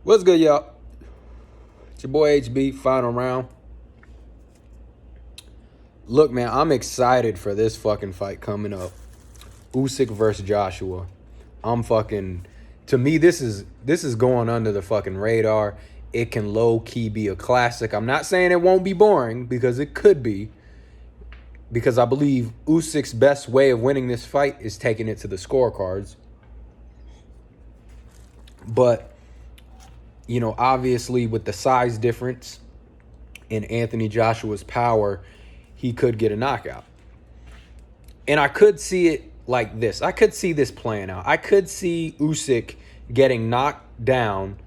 What's good, y'all? It's your boy HB, final round. Look, man, I'm excited for this fucking fight coming up. Usyk versus Joshua. I'm fucking to me this is going under the fucking radar. It can low key be a classic. I'm not saying it won't be boring because it could be. Because I believe Usyk's best way of winning this fight is taking it to the scorecards. But obviously with the size difference in Anthony Joshua's power, he could get a knockout. And I could see it like this. I could see this playing out. I could see Usyk getting knocked down,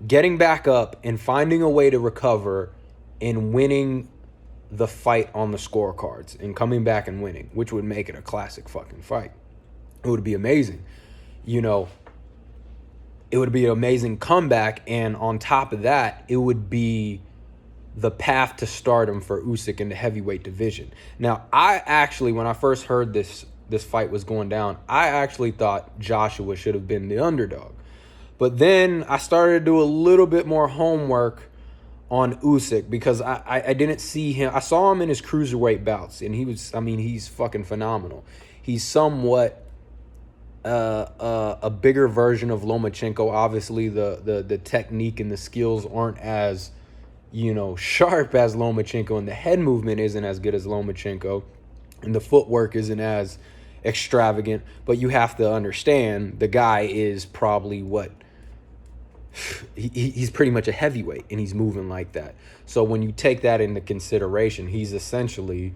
getting back up, and finding a way to recover and winning the fight on the scorecards and coming back and winning, which would make it a classic fucking fight. It would be amazing. It would be an amazing comeback, and on top of that, it would be the path to stardom for Usyk in the heavyweight division. Now, when I first heard this fight was going down, I actually thought Joshua should have been the underdog. But then I started to do a little bit more homework on Usyk because I didn't see him. I saw him in his cruiserweight bouts, and he's fucking phenomenal. He's somewhat a bigger version of Lomachenko. Obviously, the technique and the skills aren't as sharp as Lomachenko, and the head movement isn't as good as Lomachenko, and the footwork isn't as extravagant. But you have to understand, the guy is probably he's pretty much a heavyweight, and he's moving like that. So when you take that into consideration, he's essentially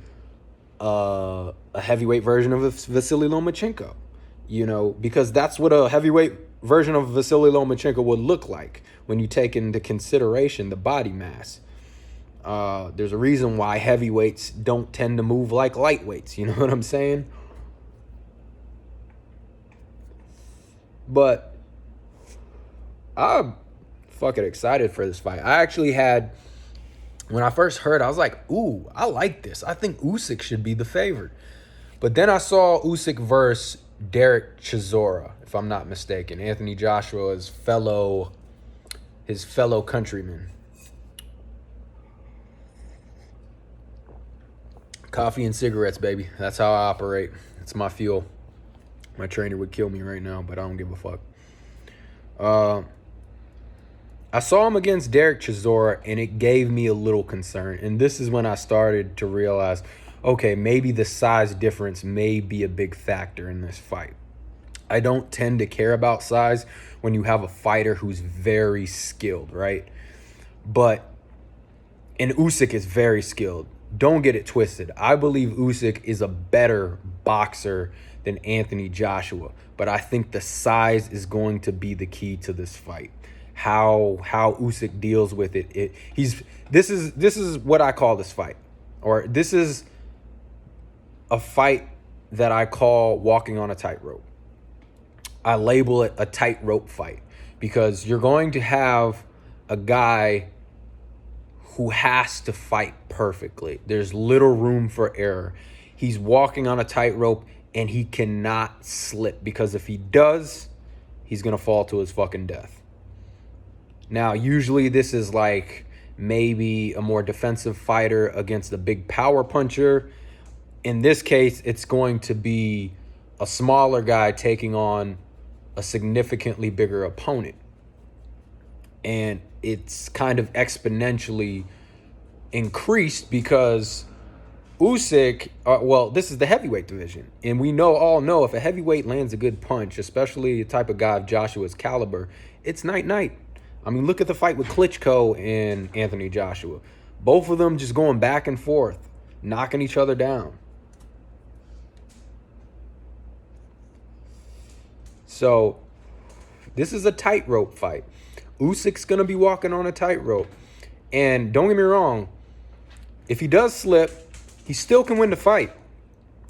a heavyweight version of Vasily Lomachenko. Because that's what a heavyweight version of Vasily Lomachenko would look like when you take into consideration the body mass. There's a reason why heavyweights don't tend to move like lightweights. You know what I'm saying? But I'm fucking excited for this fight. When I first heard, I was like, ooh, I like this. I think Usyk should be the favorite. But then I saw Usyk versus Derek Chisora, if I'm not mistaken. Anthony Joshua's fellow countryman. Coffee and cigarettes, baby. That's how I operate. It's my fuel. My trainer would kill me right now, but I don't give a fuck. I saw him against Derek Chisora, and it gave me a little concern. And this is when I started to realize, okay, maybe the size difference may be a big factor in this fight. I don't tend to care about size when you have a fighter who's very skilled, right? And Usyk is very skilled. Don't get it twisted. I believe Usyk is a better boxer than Anthony Joshua, but I think the size is going to be the key to this fight. How Usyk deals with it. This is what I call this fight, or this is a fight that I call walking on a tightrope. I label it a tightrope fight because you're going to have a guy who has to fight perfectly. There's little room for error. He's walking on a tightrope, and he cannot slip, because if he does, he's going to fall to his fucking death. Now, usually this is like maybe a more defensive fighter against a big power puncher. In this case, it's going to be a smaller guy taking on a significantly bigger opponent. And it's kind of exponentially increased because Usyk, this is the heavyweight division. And we all know if a heavyweight lands a good punch, especially the type of guy of Joshua's caliber, it's night-night. I mean, look at the fight with Klitschko and Anthony Joshua. Both of them just going back and forth, knocking each other down. So this is a tightrope fight. Usyk's going to be walking on a tightrope. And don't get me wrong, if he does slip, he still can win the fight.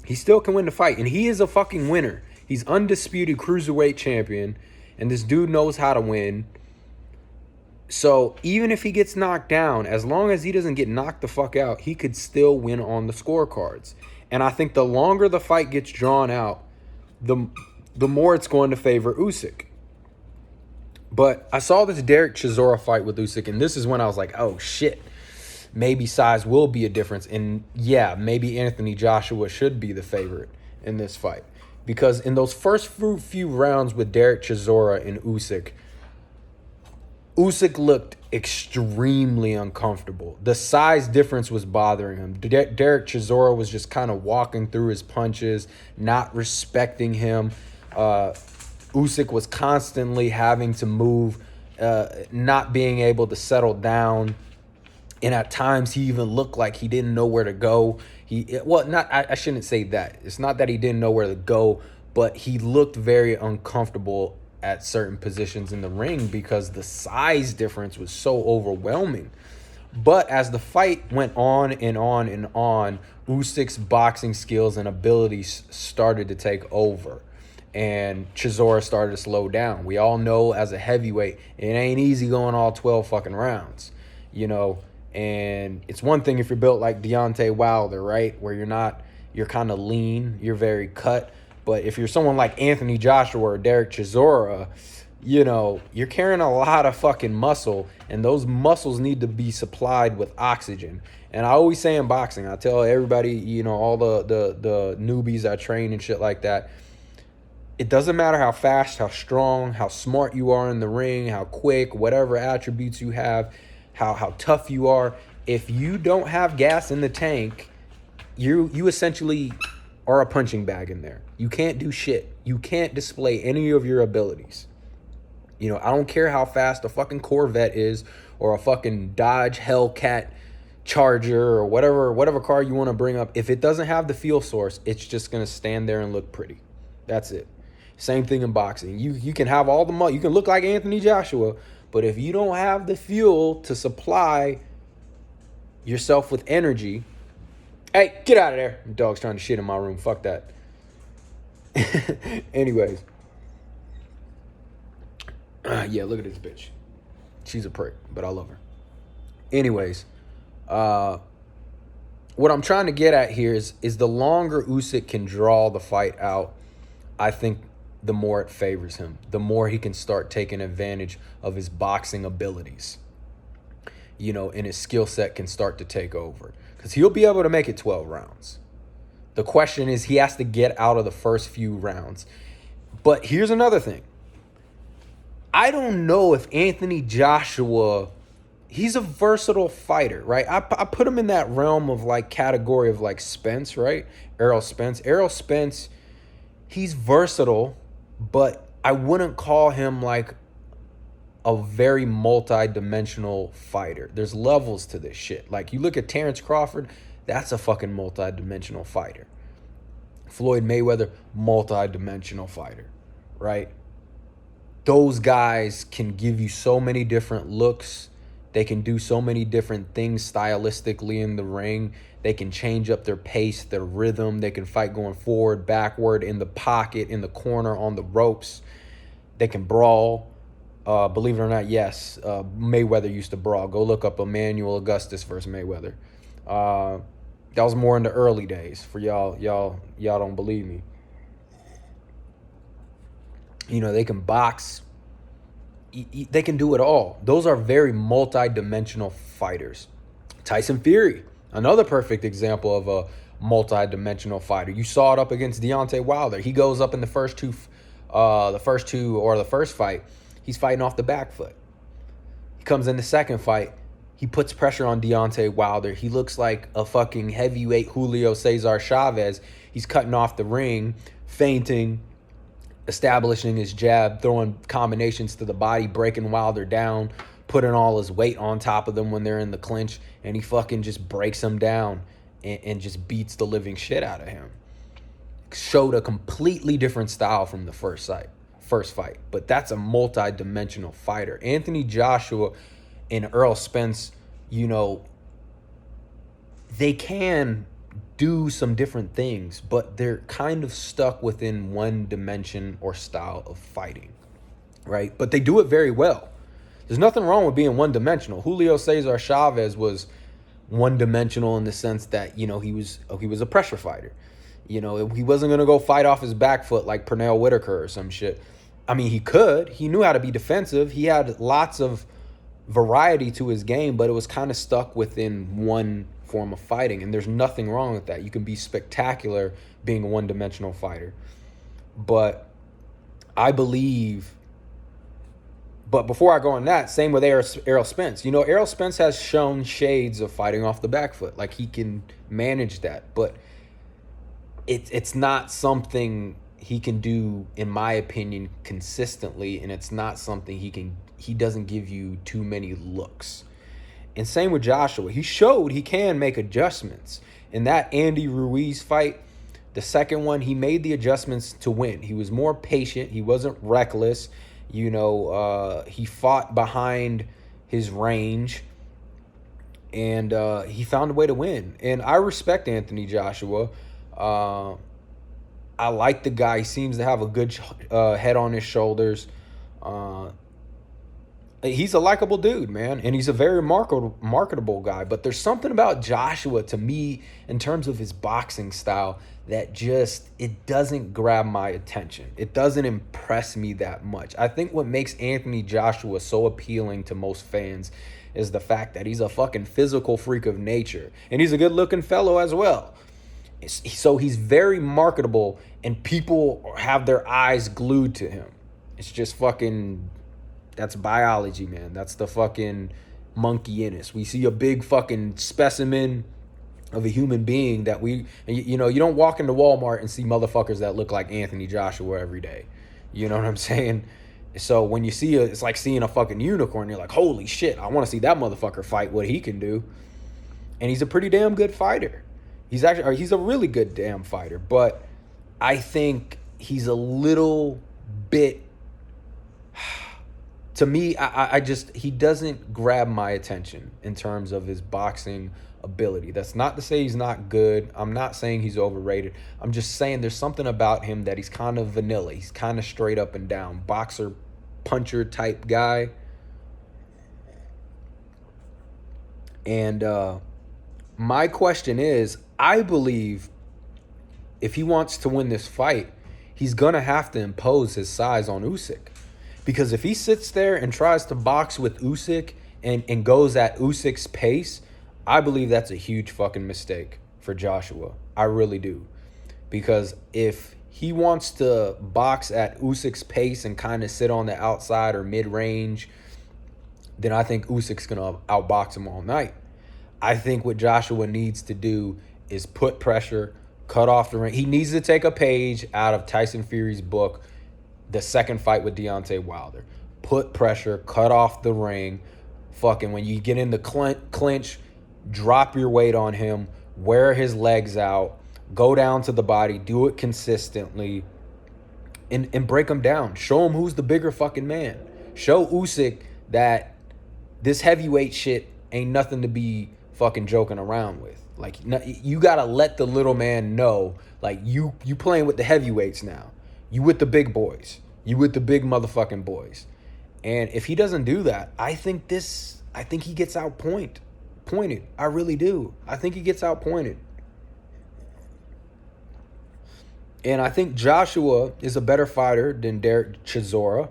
And he is a fucking winner. He's undisputed cruiserweight champion. And this dude knows how to win. So even if he gets knocked down, as long as he doesn't get knocked the fuck out, he could still win on the scorecards. And I think the longer the fight gets drawn out, the more it's going to favor Usyk. But I saw this Derek Chisora fight with Usyk, and this is when I was like, oh shit, maybe size will be a difference. And yeah, maybe Anthony Joshua should be the favorite in this fight. Because in those first few rounds with Derek Chisora and Usyk looked extremely uncomfortable. The size difference was bothering him. Derek Chisora was just kind of walking through his punches, not respecting him. Usyk was constantly having to move, not being able to settle down. And at times he even looked like he didn't know where to go. I shouldn't say that. It's not that he didn't know where to go, but he looked very uncomfortable at certain positions in the ring because the size difference was so overwhelming. But as the fight went on and on and on, Usyk's boxing skills and abilities started to take over. And Chisora started to slow down. We all know as a heavyweight, it ain't easy going all 12 fucking rounds, you know. And it's one thing if you're built like Deontay Wilder, right? Where you're kind of lean, you're very cut. But if you're someone like Anthony Joshua or Derek Chisora, you know, you're carrying a lot of fucking muscle, and those muscles need to be supplied with oxygen. And I always say in boxing, I tell everybody, you know, all the newbies I train and shit like that, it doesn't matter how fast, how strong, how smart you are in the ring, how quick, whatever attributes you have, how tough you are. If you don't have gas in the tank, you essentially are a punching bag in there. You can't do shit. You can't display any of your abilities. You know, I don't care how fast a fucking Corvette is or a fucking Dodge Hellcat Charger or whatever car you want to bring up. If it doesn't have the fuel source, it's just going to stand there and look pretty. That's it. Same thing in boxing. You can have all the money. You can look like Anthony Joshua, but if you don't have the fuel to supply yourself with energy, hey, get out of there. The dog's trying to shit in my room. Fuck that. Anyways. Yeah, look at this bitch. She's a prick, but I love her. Anyways. What I'm trying to get at here is the longer Usyk can draw the fight out, I think the more it favors him. The more he can start taking advantage of his boxing abilities. You know, and his skill set can start to take over. Because he'll be able to make it 12 rounds. The question is he has to get out of the first few rounds. But here's another thing. I don't know if Anthony Joshua, he's a versatile fighter, right? I put him in that realm of like category of like Spence, right? Errol Spence, he's versatile, but I wouldn't call him like a very multi-dimensional fighter. There's levels to this shit. Like you look at Terrence Crawford, that's a fucking multi-dimensional fighter. Floyd Mayweather, multi-dimensional fighter, right? Those guys can give you so many different looks. They can do so many different things stylistically in the ring. They can change up their pace, their rhythm. They can fight going forward, backward, in the pocket, in the corner, on the ropes. They can brawl. Believe it or not, yes, Mayweather used to brawl. Go look up Emmanuel Augustus versus Mayweather. That was more in the early days. For y'all don't believe me. You know, they can box. They can do it all. Those are very multi-dimensional fighters. Tyson Fury, another perfect example of a multi-dimensional fighter. You saw it up against Deontay Wilder. He goes up in the first fight, he's fighting off the back foot. He comes in the second fight, he puts pressure on Deontay Wilder. He looks like a fucking heavyweight Julio Cesar Chavez. He's cutting off the ring, feinting, establishing his jab, throwing combinations to the body, breaking Wilder down, putting all his weight on top of them when they're in the clinch, and he fucking just breaks him down and just beats the living shit out of him. Showed a completely different style from the first fight, but that's a multi-dimensional fighter. Anthony Joshua and Errol Spence, you know, they can do some different things, but they're kind of stuck within one dimension or style of fighting, right? But they do it very well. There's nothing wrong with being one-dimensional. Julio Cesar Chavez was one-dimensional in the sense that, you know, he was a pressure fighter. You know, he wasn't going to go fight off his back foot like Pernell Whitaker or some shit. I mean, he could. He knew how to be defensive. He had lots of variety to his game, but it was kind of stuck within one form of fighting. And there's nothing wrong with that. You can be spectacular being a one-dimensional fighter. But I believe... But before I go on that, same with Errol Spence. You know, Errol Spence has shown shades of fighting off the back foot. Like, he can manage that. But it's not something he can do, in my opinion, consistently. And it's not something he doesn't give you too many looks. And same with Joshua. He showed he can make adjustments. In that Andy Ruiz fight, the second one, he made the adjustments to win. He was more patient. He wasn't reckless. You know, he fought behind his range, and he found a way to win. And I respect Anthony Joshua. I like the guy. He seems to have a good head on his shoulders. He's a likable dude, man, and he's a very marketable guy. But there's something about Joshua, to me, in terms of his boxing style, that just, it doesn't grab my attention. It doesn't impress me that much. I think what makes Anthony Joshua so appealing to most fans is the fact that he's a fucking physical freak of nature, and he's a good-looking fellow as well. So he's very marketable, and people have their eyes glued to him. It's just fucking... That's biology, man. That's the fucking monkey in us. We see a big fucking specimen of a human being that you know, you don't walk into Walmart and see motherfuckers that look like Anthony Joshua every day. You know what I'm saying? So when you see it's like seeing a fucking unicorn. You're like, holy shit, I want to see that motherfucker fight what he can do. And he's a pretty damn good fighter. He's a really good damn fighter. But I think he's a little bit... To me, he doesn't grab my attention in terms of his boxing ability. That's not to say he's not good. I'm not saying he's overrated. I'm just saying there's something about him that he's kind of vanilla. He's kind of straight up and down. Boxer, puncher type guy. And my question is, I believe if he wants to win this fight, he's going to have to impose his size on Usyk. Because if he sits there and tries to box with Usyk and goes at Usyk's pace, I believe that's a huge fucking mistake for Joshua. I really do. Because if he wants to box at Usyk's pace and kind of sit on the outside or mid-range, then I think Usyk's going to outbox him all night. I think what Joshua needs to do is put pressure, cut off the ring. He needs to take a page out of Tyson Fury's book, the second fight with Deontay Wilder. Put pressure, cut off the ring. Fucking when you get in the clinch, drop your weight on him, wear his legs out, go down to the body, do it consistently, and break him down. Show him who's the bigger fucking man. Show Usyk that this heavyweight shit ain't nothing to be fucking joking around with. Like, you gotta let the little man know, like, you playing with the heavyweights now. You with the big boys. You with the big motherfucking boys. And if he doesn't do that, I think he gets pointed. I really do. I think he gets outpointed. And I think Joshua is a better fighter than Derek Chisora.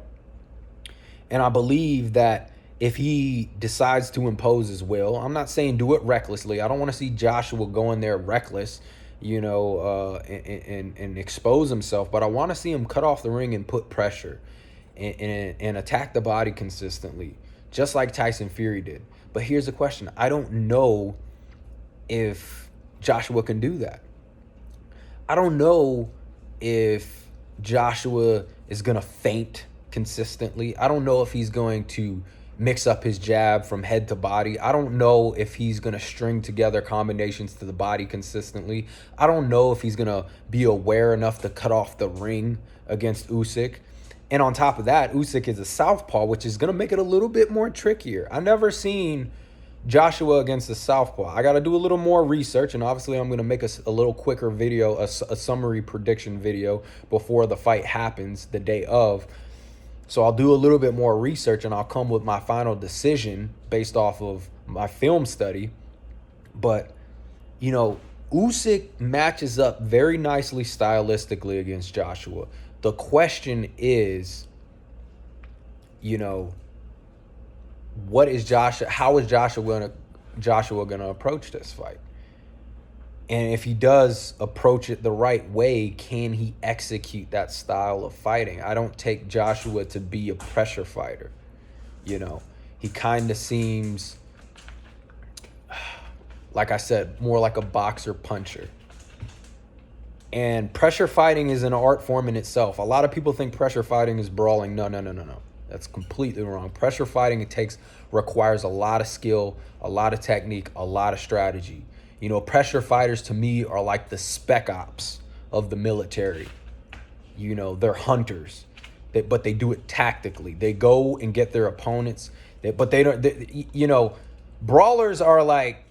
And I believe that if he decides to impose his will, I'm not saying do it recklessly. I don't want to see Joshua go in there reckless, you know, and expose himself. But I want to see him cut off the ring and put pressure and attack the body consistently, just like Tyson Fury did. But here's the question. I don't know if Joshua can do that. I don't know if Joshua is going to feint consistently. I don't know if he's going to mix up his jab from head to body. I don't know if he's going to string together combinations to the body consistently. I don't know if he's going to be aware enough to cut off the ring against Usyk. And on top of that, Usyk is a southpaw, which is going to make it a little bit more trickier. I've never seen Joshua against the southpaw. I got to do a little more research, and obviously I'm going to make a little quicker video, a summary prediction video before the fight happens the day of. So I'll do a little bit more research, and I'll come with my final decision based off of my film study. But, you know, Usyk matches up very nicely stylistically against Joshua. The question is, you know, how is Joshua gonna approach this fight? And if he does approach it the right way, can he execute that style of fighting? I don't take Joshua to be a pressure fighter. You know, he kind of seems, like I said, more like a boxer puncher. And pressure fighting is an art form in itself. A lot of people think pressure fighting is brawling. No. That's completely wrong. Pressure fighting requires a lot of skill, a lot of technique, a lot of strategy. You know, pressure fighters to me are like the spec ops of the military. You know, they're hunters, but they do it tactically. They go and get their opponents, but they don't. You know, brawlers are like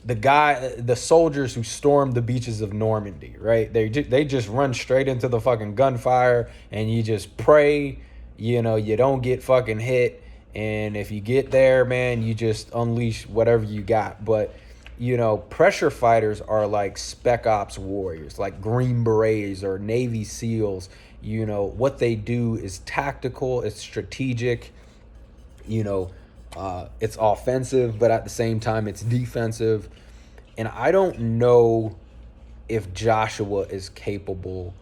the soldiers who stormed the beaches of Normandy, right? They just run straight into the fucking gunfire, and you just pray, you know, you don't get fucking hit, and if you get there, man, you just unleash whatever you got. But you know, pressure fighters are like spec ops warriors, like Green Berets or Navy SEALs. You know, what they do is tactical, it's strategic, you know, it's offensive, but at the same time, it's defensive. And I don't know if Joshua is capable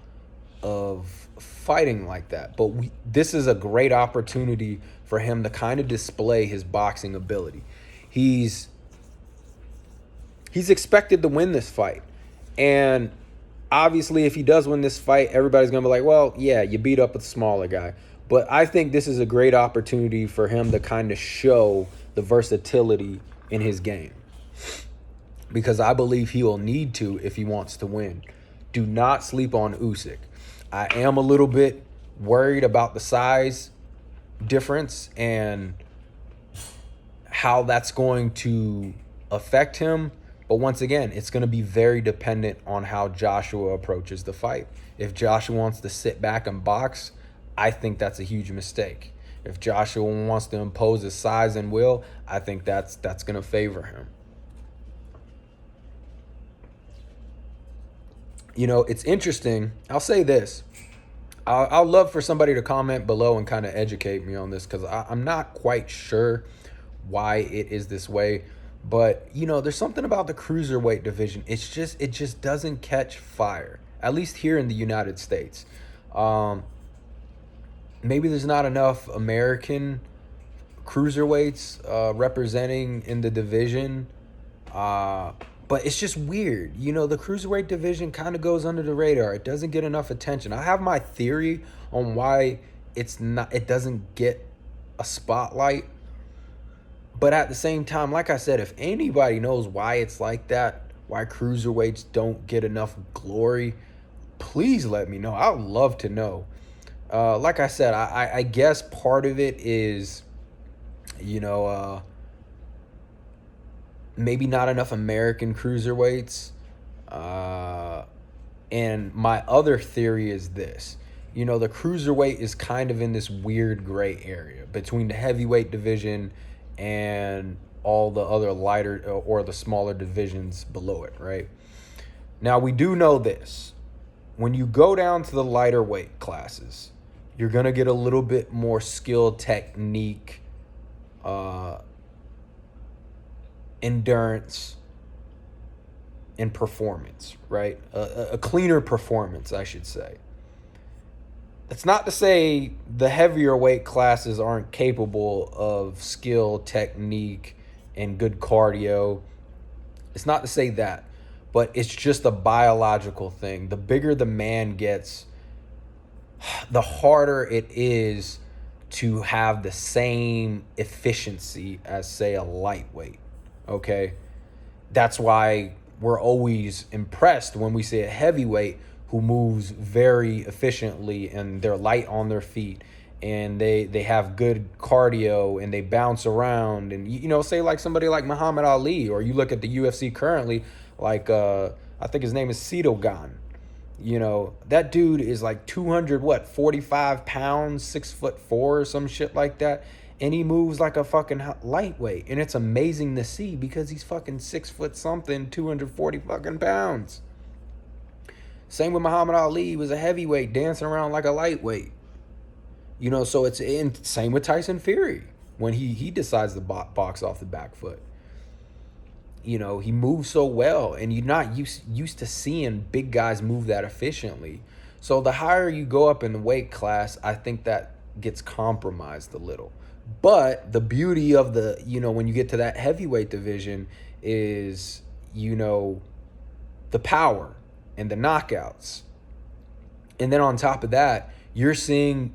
of fighting like that. But this is a great opportunity for him to kind of display his boxing ability. He's expected to win this fight. And obviously, if he does win this fight, everybody's going to be like, well, yeah, you beat up a smaller guy. But I think this is a great opportunity for him to kind of show the versatility in his game. Because I believe he will need to if he wants to win. Do not sleep on Usyk. I am a little bit worried about the size difference and how that's going to affect him. But once again, it's going to be very dependent on how Joshua approaches the fight. If Joshua wants to sit back and box, I think that's a huge mistake. If Joshua wants to impose his size and will, I think that's going to favor him. You know, it's interesting. I'll say this. I'll love for somebody to comment below and kind of educate me on this, because I'm not quite sure why it is this way. But, you know, there's something about the cruiserweight division. It just doesn't catch fire, at least here in the United States. Maybe there's not enough American cruiserweights representing in the division. But it's just weird. You know, the cruiserweight division kind of goes under the radar. It doesn't get enough attention. I have my theory on why it doesn't get a spotlight. But at the same time, like I said, if anybody knows why it's like that, why cruiserweights don't get enough glory, please let me know. I'd love to know. Like I said, I guess part of it is, you know, maybe not enough American cruiserweights. And my other theory is this. You know, the cruiserweight is kind of in this weird gray area between the heavyweight division and all the other lighter or the smaller divisions below it, right? Now, we do know this. When you go down to the lighter weight classes, you're going to get a little bit more skill, technique, endurance, and performance, right? A cleaner performance, I should say. That's not to say the heavier weight classes aren't capable of skill, technique, and good cardio. It's not to say that, but it's just a biological thing. The bigger the man gets, the harder it is to have the same efficiency as, say, a lightweight, okay? That's why we're always impressed when we see a heavyweight who moves very efficiently and they're light on their feet and they have good cardio and they bounce around. And, you know, say like somebody like Muhammad Ali, or you look at the UFC currently, like I think his name is Citogan. You know, that dude is like 45 pounds, 6'4" or some shit like that. And he moves like a fucking lightweight. And it's amazing to see because he's fucking 6 foot something, 240 fucking pounds. Same with Muhammad Ali. He was a heavyweight dancing around like a lightweight. So it's in same with Tyson Fury when he decides to box off the back foot. He moves so well, and you're not used to seeing big guys move that efficiently. So the higher you go up in the weight class, I think that gets compromised a little. But the beauty of when you get to that heavyweight division is, the power and the knockouts. And then on top of that, you're seeing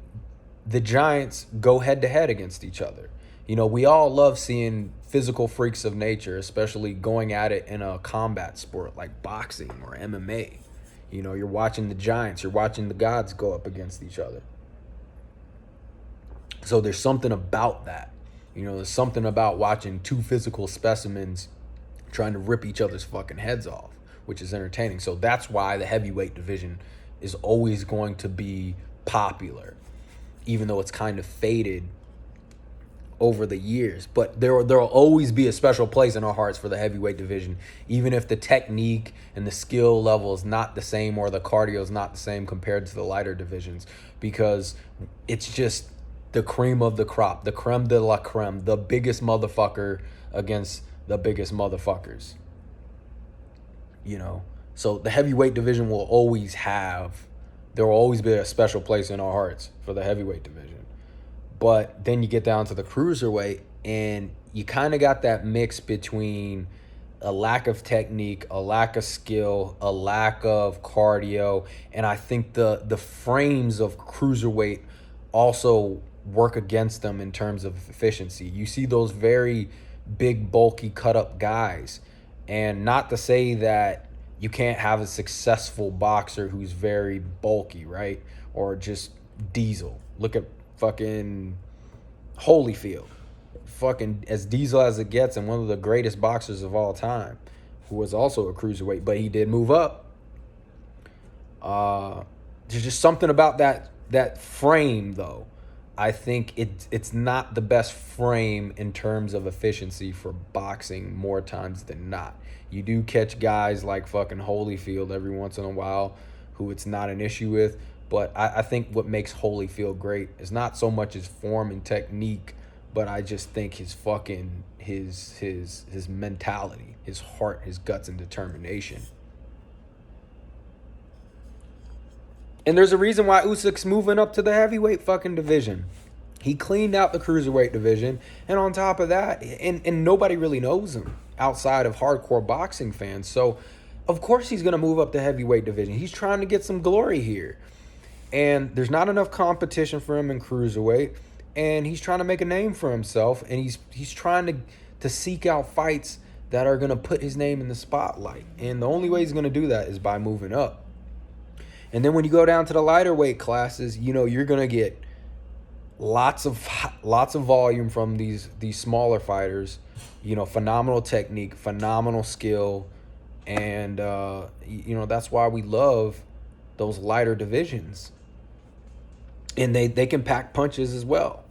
the giants go head to head against each other. We all love seeing physical freaks of nature, especially going at it in a combat sport like boxing or MMA. You're watching the giants, you're watching the gods go up against each other. So there's something about that. There's something about watching two physical specimens trying to rip each other's fucking heads off, which is entertaining. So that's why the heavyweight division is always going to be popular, even though it's kind of faded over the years. But there'll always be a special place in our hearts for the heavyweight division, even if the technique and the skill level is not the same or the cardio is not the same compared to the lighter divisions, because it's just the cream of the crop, the creme de la creme, the biggest motherfucker against the biggest motherfuckers. So the heavyweight division will always there will always be a special place in our hearts for the heavyweight division. But then you get down to the cruiserweight, and you kind of got that mix between a lack of technique, a lack of skill, a lack of cardio. And I think the frames of cruiserweight also work against them in terms of efficiency. You see those very big, bulky, cut-up guys. And not to say that you can't have a successful boxer who's very bulky, right? Or just diesel. Look at fucking Holyfield. Fucking as diesel as it gets, and one of the greatest boxers of all time, who was also a cruiserweight, but he did move up. There's just something about that frame, though. I think it's not the best frame in terms of efficiency for boxing more times than not. You do catch guys like fucking Holyfield every once in a while who it's not an issue with, but I think what makes Holyfield great is not so much his form and technique, but I just think his fucking his mentality, his heart, his guts, and determination. And there's a reason why Usyk's moving up to the heavyweight fucking division. He cleaned out the cruiserweight division, and on top of that, and nobody really knows him outside of hardcore boxing fans. So, of course he's going to move up the heavyweight division. He's trying to get some glory here. And there's not enough competition for him in cruiserweight, and he's trying to make a name for himself, and he's trying to seek out fights that are going to put his name in the spotlight. And the only way he's going to do that is by moving up. And then when you go down to the lighter weight classes, you're going to get lots of volume from these smaller fighters, phenomenal technique, phenomenal skill, and that's why we love those lighter divisions. And they can pack punches as well.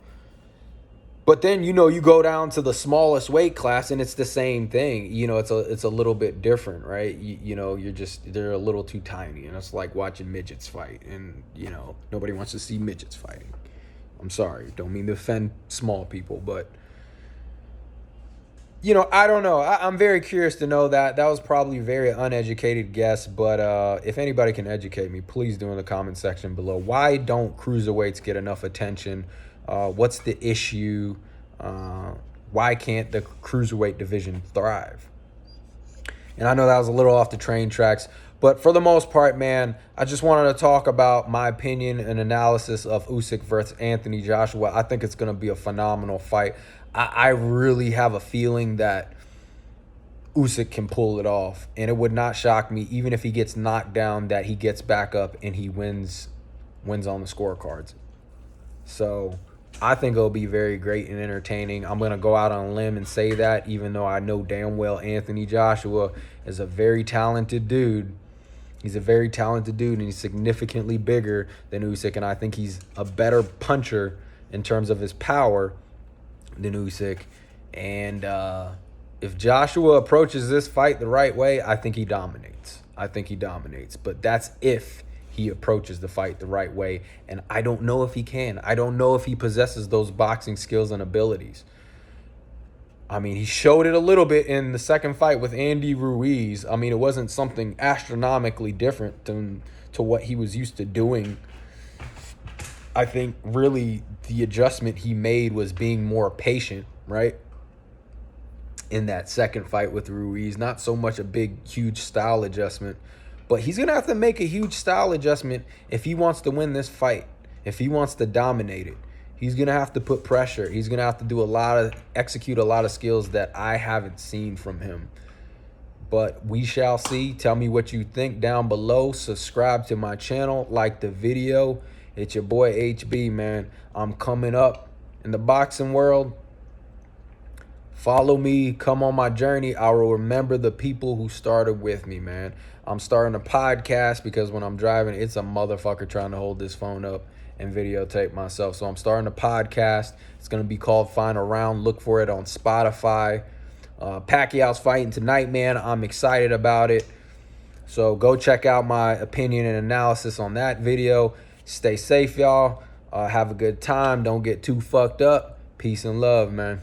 But then, you go down to the smallest weight class, and it's the same thing. It's a little bit different, right? They're a little too tiny, and it's like watching midgets fight. And, nobody wants to see midgets fighting. I'm sorry, don't mean to offend small people, but, I don't know. I'm very curious to know that. That was probably a very uneducated guess, but if anybody can educate me, please do in the comment section below. Why don't cruiserweights get enough attention? What's the issue? Why can't the cruiserweight division thrive? And I know that was a little off the train tracks, but for the most part, man, I just wanted to talk about my opinion and analysis of Usyk versus Anthony Joshua. I think it's going to be a phenomenal fight. I really have a feeling that Usyk can pull it off, and it would not shock me, even if he gets knocked down, that he gets back up and he wins on the scorecards. So I think it'll be very great and entertaining. I'm going to go out on a limb and say that, even though I know damn well Anthony Joshua is a very talented dude. He's a very talented dude, and he's significantly bigger than Usyk, and I think he's a better puncher in terms of his power than Usyk. And if Joshua approaches this fight the right way, I think he dominates. But that's if he approaches the fight the right way. And I don't know if he can. I don't know if he possesses those boxing skills and abilities. I mean, he showed it a little bit in the second fight with Andy Ruiz. I mean, it wasn't something astronomically different to what he was used to doing. I think really the adjustment he made was being more patient, right? In that second fight with Ruiz, not so much a big, huge style adjustment, but he's going to have to make a huge style adjustment if he wants to win this fight, if he wants to dominate it. He's going to have to put pressure. He's going to have to do execute a lot of skills that I haven't seen from him. But we shall see. Tell me what you think down below. Subscribe to my channel. Like the video. It's your boy HB, man. I'm coming up in the boxing world. Follow me. Come on my journey. I will remember the people who started with me, man. I'm starting a podcast because when I'm driving, it's a motherfucker trying to hold this phone up and videotape myself. So I'm starting a podcast. It's going to be called Final Round. Look for it on Spotify. Pacquiao's fighting tonight, man. I'm excited about it. So go check out my opinion and analysis on that video. Stay safe, y'all. Have a good time. Don't get too fucked up. Peace and love, man.